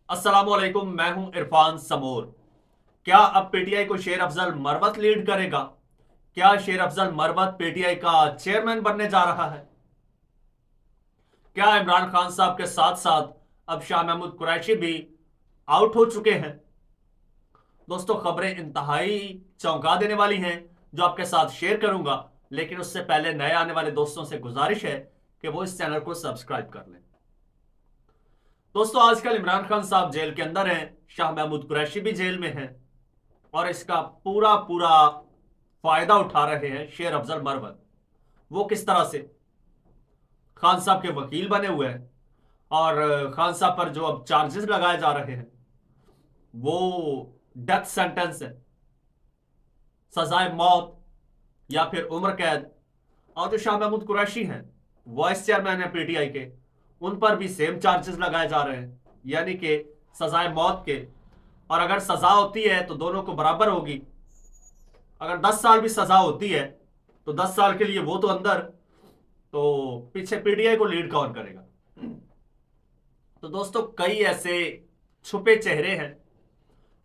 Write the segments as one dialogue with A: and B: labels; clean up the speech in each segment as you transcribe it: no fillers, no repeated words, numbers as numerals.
A: अस्सलामुअलैकुम, मैं हूं इरफान समोर। क्या अब पीटीआई को शेर अफजल मरवत लीड करेगा? क्या शेर अफजल मरवत पीटीआई का चेयरमैन बनने जा रहा है? क्या इमरान खान साहब के साथ साथ अब शाह महमूद कुरैशी भी आउट हो चुके हैं? दोस्तों, खबरें इंतहाई चौंका देने वाली हैं जो आपके साथ शेयर करूंगा, लेकिन उससे पहले नए आने वाले दोस्तों से गुजारिश है कि वो इस चैनल को सब्सक्राइब कर लें। दोस्तों, आजकल इमरान खान साहब जेल के अंदर हैं, शाह महमूद कुरैशी भी जेल में हैं और इसका पूरा पूरा फायदा उठा रहे हैं शेर अफजल मरवत। वो किस तरह से खान साहब के वकील बने हुए हैं और खान साहब पर जो अब चार्जेस लगाए जा रहे हैं वो डेथ सेंटेंस है, सजाए मौत या फिर उम्र कैद। और जो शाह महमूद कुरैशी हैं, वाइस चेयरमैन है पीटीआई के, उन पर भी सेम चार्जेस लगाए जा रहे हैं, यानी कि सजाए मौत के। और अगर सजा होती है तो दोनों को बराबर होगी। अगर 10 साल भी सजा होती है तो 10 साल के लिए वो तो अंदर, तो पीछे पीटीआई को लीड कौन करेगा? तो दोस्तों, कई ऐसे छुपे चेहरे हैं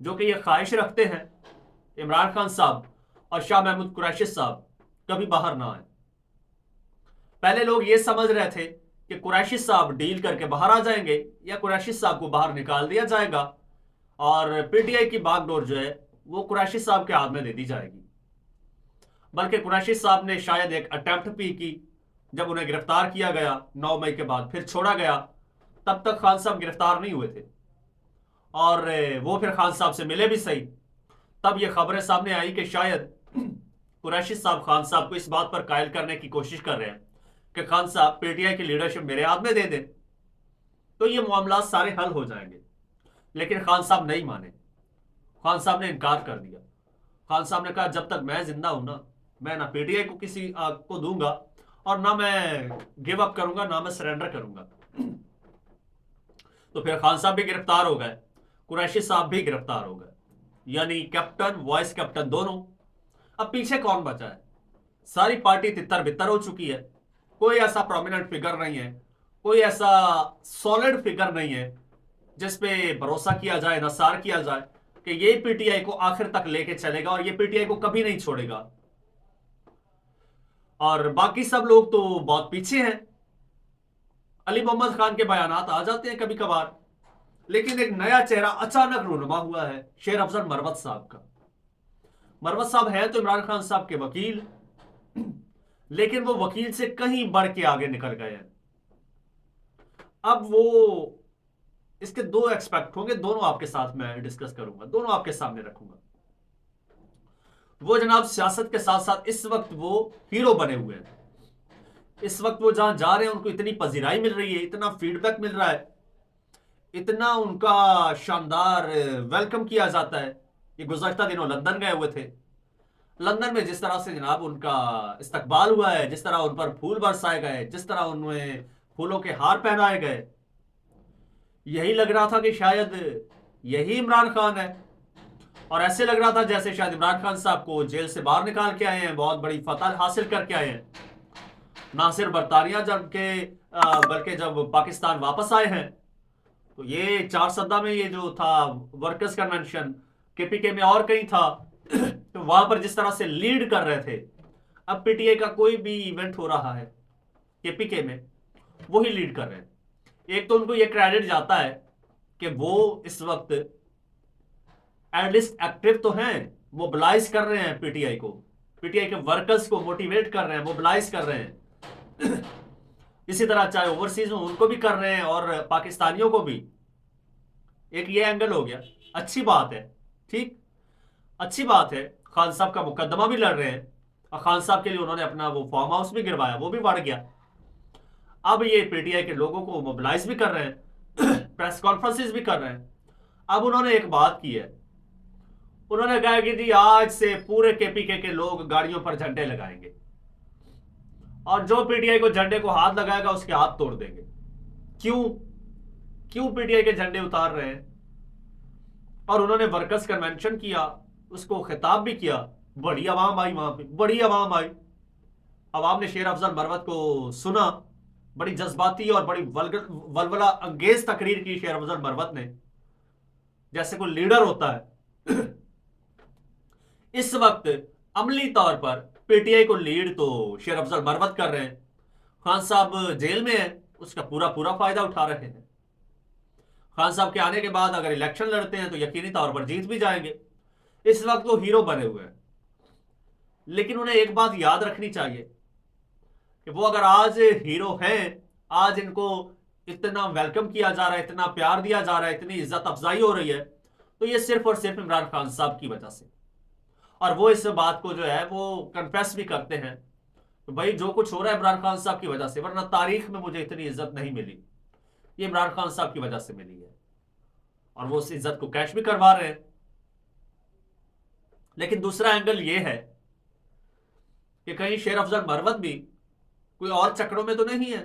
A: जो कि ये ख्वाहिश रखते हैं इमरान खान साहब और शाह महमूद कुरैशी साहब कभी बाहर ना आए। पहले लोग ये समझ रहे थे कि कुरैशी साहब डील करके बाहर आ जाएंगे या कुरैशी साहब को बाहर निकाल दिया जाएगा और पीटीआई की बागडोर जो है वो कुरैशी साहब के हाथ में दे दी जाएगी। बल्कि कुरैशी साहब ने शायद एक अटेम्प्ट भी की। जब उन्हें गिरफ्तार किया गया 9 मई के बाद, फिर छोड़ा गया, तब तक खान साहब गिरफ्तार नहीं हुए थे और वो फिर खान साहब से मिले भी सही। तब ये खबरें सामने आई कि शायद कुरैशी साहब खान साहब को इस बात पर कायल करने की कोशिश कर रहे हैं कि खान साहब पीटीआई की लीडरशिप मेरे हाथ में दे दें तो ये मामला सारे हल हो जाएंगे। लेकिन खान साहब नहीं माने। खान साहब ने इनकार कर दिया। खान साहब ने कहा, जब तक मैं जिंदा हूं ना, मैं ना पीटीआई को किसी को दूंगा और ना मैं गिव अप करूंगा, ना मैं सरेंडर करूंगा। तो फिर खान साहब भी गिरफ्तार हो गए, कुरैशी साहब भी गिरफ्तार हो गए, यानी कैप्टन वाइस कैप्टन दोनों। अब पीछे कौन बचा है? सारी पार्टी तितर बितर हो चुकी है। कोई ऐसा प्रोमिनेंट फिगर नहीं है, कोई ऐसा सॉलिड फिगर नहीं है जिस पे भरोसा किया जाए, नसार किया जाए कि ये पीटीआई को आखिर तक लेके चलेगा और ये पीटीआई को कभी नहीं छोड़ेगा। और बाकी सब लोग तो बहुत पीछे हैं। अली मोहम्मद खान के बयानात आ जाते हैं कभी कभार, लेकिन एक नया चेहरा अचानक रूनुमा हुआ है शेर अफजल मरवत साहब का। मरवत साहब है तो इमरान खान साहब के वकील, लेकिन वो वकील से कहीं बढ़ के आगे निकल गए हैं। अब वो इसके दो एक्सपेक्ट होंगे, दोनों आपके साथ मैं डिस्कस करूंगा, दोनों आपके सामने रखूंगा। वो जनाब सियासत के साथ साथ इस वक्त वो हीरो बने हुए हैं। इस वक्त वो जहां जा रहे हैं उनको इतनी पजीराई मिल रही है, इतना फीडबैक मिल रहा है, इतना उनका शानदार वेलकम किया जाता है। ये गुज़श्ता दिनों लंदन गए हुए थे। लंदन में जिस तरह से जनाब उनका इस्तकबाल हुआ है, जिस तरह उन पर फूल बरसाए गए, जिस तरह उनमें फूलों के हार पहनाए गए, यही लग रहा था कि शायद यही इमरान खान है। और ऐसे लग रहा था जैसे शायद इमरान खान साहब को जेल से बाहर निकाल के आए हैं, बहुत बड़ी फतह हासिल करके आए हैं। ना सिर्फ बरतानिया जबकि बल्कि जब पाकिस्तान वापस आए हैं तो ये चार सद्दा में ये जो था वर्कर्स कन्वेंशन केपीके में और कहीं था तो वहां पर जिस तरह से लीड कर रहे थे, अब पीटीए का कोई भी इवेंट हो रहा है केपीके में, वो ही लीड कर रहे हैं। एक तो उनको ये क्रेडिट जाता है कि वो इस वक्त एटलीस्ट एक्टिव तो हैं, मोबिलाइज कर रहे हैं पीटीआई को, पीटीआई के वर्कर्स को मोटिवेट कर रहे हैं, मोबिलाइज कर रहे हैं। इसी तरह चाहे ओवरसीज में उनको भी कर रहे हैं और पाकिस्तानियों को भी। एक ये एंगल हो गया, अच्छी बात है, ठीक, अच्छी बात है। खान साहब का मुकदमा भी लड़ रहे हैं और खान साहब के लिए उन्होंने अपना वो फार्म हाउस भी गिरवाया, वो भी बढ़ गया। अब ये पीटीआई के लोगों को मोबिलाइज भी कर रहे हैं, प्रेस कॉन्फ्रेंसेस भी कर रहे हैं। अब उन्होंने एक बात की है, उन्होंने कहा कि जी आज से पूरे केपीके के लोग गाड़ियों पर झंडे लगाएंगे और जो पीटीआई को झंडे को हाथ लगाएगा उसके हाथ तोड़ देंगे। क्यों? क्यों पीटीआई के झंडे उतार रहे हैं? और उन्होंने वर्कर्स कन्वेंशन किया, उसको खिताब भी किया। बड़ी आवाम आई वहां पे, बड़ी आवाम आई। आवाम ने शेर अफजल मरवत को सुना, बड़ी जज्बाती और बड़ी वलवला अंगेज तकरीर की शेर अफजल मरवत ने। जैसे कोई लीडर होता है। इस वक्त अमली तौर पर पीटीआई को लीड तो शेर अफजल मरवत कर रहे हैं। खान साहब जेल में है, उसका पूरा पूरा फायदा उठा रहे हैं। खान साहब के आने के बाद अगर इलेक्शन लड़ते हैं तो यकीनी तौर पर जीत भी जाएंगे। इस वक्त वो हीरो बने हुए हैं। लेकिन उन्हें एक बात याद रखनी चाहिए कि वो अगर आज हीरो हैं, आज इनको इतना वेलकम किया जा रहा है, इतना प्यार दिया जा रहा है, इतनी इज्जत अफजाई हो रही है, तो ये सिर्फ और सिर्फ इमरान खान साहब की वजह से। और वो इस बात को जो है वो कन्फेस भी करते हैं तो भाई जो कुछ हो रहा है इमरान खान साहब की वजह से, वरना तारीख में मुझे इतनी इज्जत नहीं मिली, ये इमरान खान साहब की वजह से मिली है। और वो उस इज्जत को कैश भी करवा रहे हैं। लेकिन दूसरा एंगल ये है कि कहीं शेर अफजल मरवत भी कोई और चक्रों में तो नहीं है।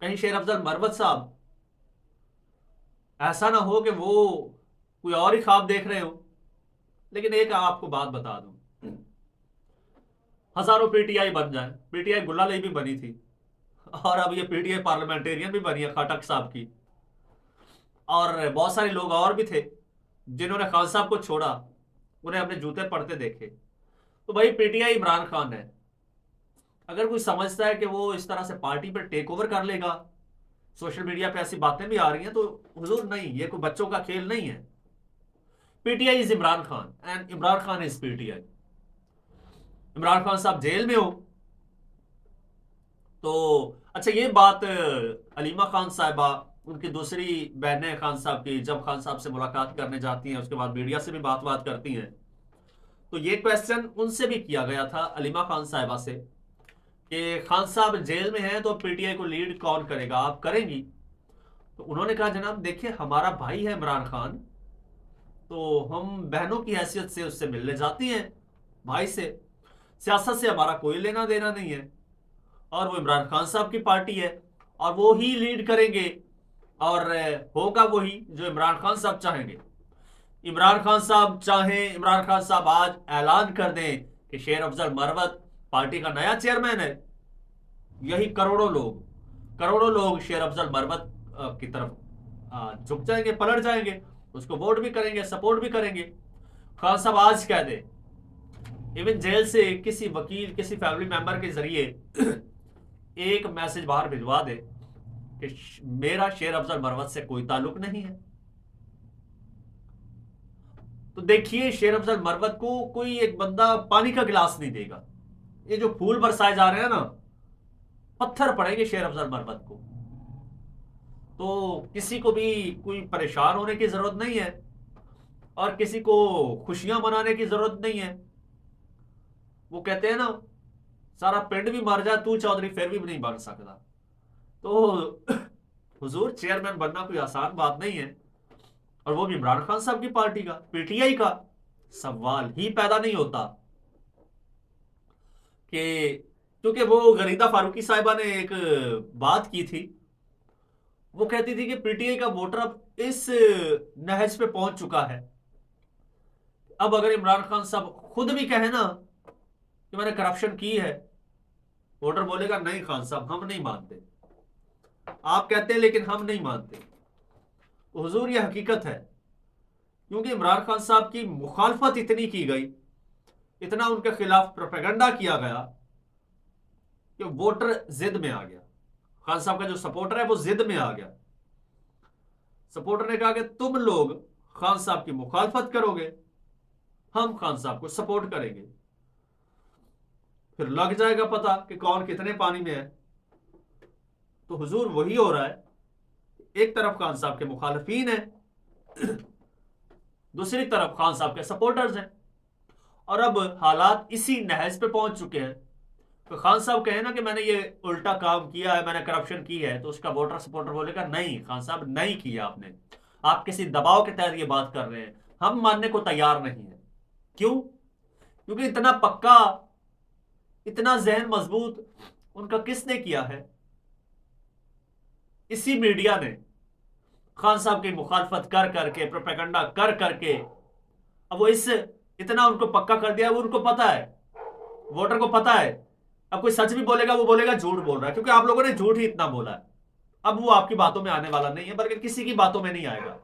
A: कहीं शेर अफजल मरवत साहब ऐसा ना हो कि वो कोई और ही ख्वाब देख रहे हो। लेकिन एक आपको बात बता दूं, हजारों पीटीआई बन जाए, पीटीआई गुल्लालई भी बनी थी और अब ये पीटीआई पार्लियामेंटेरियन भी बनी है खटक साहब की, और बहुत सारे लोग और भी थे जिन्होंने खान साहब को छोड़ा, उन्हें अपने जूते पड़ते देखे। तो भाई पीटीआई इमरान खान है। अगर कोई समझता है कि वो इस तरह से पार्टी पर टेक ओवर कर लेगा, सोशल मीडिया पे ऐसी बातें भी आ रही हैं, तो हुजूर नहीं, ये कोई बच्चों का खेल नहीं है। PTI is Imran Khan and Imran Khan is PTI. Imran Khan साहब जेल में हो तो अच्छा, ये बात अलीमा खान साहिबा, उनकी दूसरी बहनें खान साहब की जब खान साहब से मुलाकात करने जाती हैं, उसके बाद मीडिया से भी बात करती हैं, तो ये क्वेश्चन उनसे भी किया गया था अलीमा खान साहिबा से कि खान साहब जेल में हैं तो पीटीआई को लीड कौन करेगा, आप करेंगी? तो उन्होंने कहा जनाब देखिए, हमारा भाई है इमरान खान, तो हम बहनों की हैसियत से उससे मिलने जाती हैं, भाई से, सियासत से हमारा कोई लेना देना नहीं है। और वो इमरान खान साहब की पार्टी है और वो ही लीड करेंगे और होगा वही जो इमरान खान साहब चाहेंगे। इमरान खान साहब चाहें, इमरान खान साहब आज ऐलान कर दें कि शेर अफजल मरवत पार्टी का नया चेयरमैन है, यही करोड़ों लोग शेर अफजल मरवत की तरफ झुक जाएंगे, पलट जाएंगे, उसको वोट भी करेंगे, सपोर्ट भी करेंगे। खान साहब आज कह दे, इवन जेल से किसी वकील, किसी फैमिली मेंबर के जरिए एक मैसेज बाहर भिजवा दे कि मेरा शेर अफजल मरवत से कोई ताल्लुक नहीं है, तो देखिए शेर अफजल मरवत को कोई एक बंदा पानी का गिलास नहीं देगा। ये जो फूल बरसाए जा रहे हैं ना, पत्थर पड़ेंगे शेर अफजल मरवत को। तो किसी को भी कोई परेशान होने की जरूरत नहीं है और किसी को खुशियां मनाने की जरूरत नहीं है। वो कहते हैं ना, सारा पिंड भी मर जाए तू चौधरी फिर भी नहीं बन सकता। तो हुजूर चेयरमैन बनना कोई आसान बात नहीं है, और वो भी इमरान खान साहब की पार्टी का, पीटीआई का। सवाल ही पैदा नहीं होता कि, क्योंकि वो गरीदा फारूकी साहिबा ने एक बात की थी, वो कहती थी कि पीटीआई का वोटर अब इस नहज पे पहुंच चुका है, अब अगर इमरान खान साहब खुद भी कहे ना कि मैंने करप्शन की है, वोटर बोलेगा नहीं खान साहब हम नहीं मानते, आप कहते हैं लेकिन हम नहीं मानते। तो हुजूर ये हकीकत है, क्योंकि इमरान खान साहब की मुखालफत इतनी की गई, इतना उनके खिलाफ प्रोपेगेंडा किया गया कि वोटर जिद में आ गया। खान साहब का जो सपोर्टर है वो जिद में आ गया। सपोर्टर ने कहा कि तुम लोग खान साहब की मुखालफत करोगे, हम खान साहब को सपोर्ट करेंगे, फिर लग जाएगा पता कि कौन कितने पानी में है। तो हुजूर वही हो रहा है, एक तरफ खान साहब के मुखालफीन है, दूसरी तरफ खान साहब के सपोर्टर्स हैं, और अब हालात इसी नहज पे पहुंच चुके हैं। तो खान साहब कहे ना कि मैंने ये उल्टा काम किया है, मैंने करप्शन की है, तो उसका वोटर सपोर्टर बोलेगा नहीं खान साहब नहीं किया आपने, आप किसी दबाव के तहत ये बात कर रहे हैं, हम मानने को तैयार नहीं है। क्यों? क्योंकि इतना पक्का, इतना जहन मजबूत उनका किसने किया है? इसी मीडिया ने खान साहब की मुखालफत कर करके, प्रोपेगेंडा कर करके, अब वो इस इतना उनको पक्का कर दिया, वो उनको पता है, वोटर को पता है। अब कोई सच भी बोलेगा वो बोलेगा झूठ बोल रहा है, क्योंकि आप लोगों ने झूठ ही इतना बोला है। अब वो आपकी बातों में आने वाला नहीं है, बल्कि किसी की बातों में नहीं आएगा।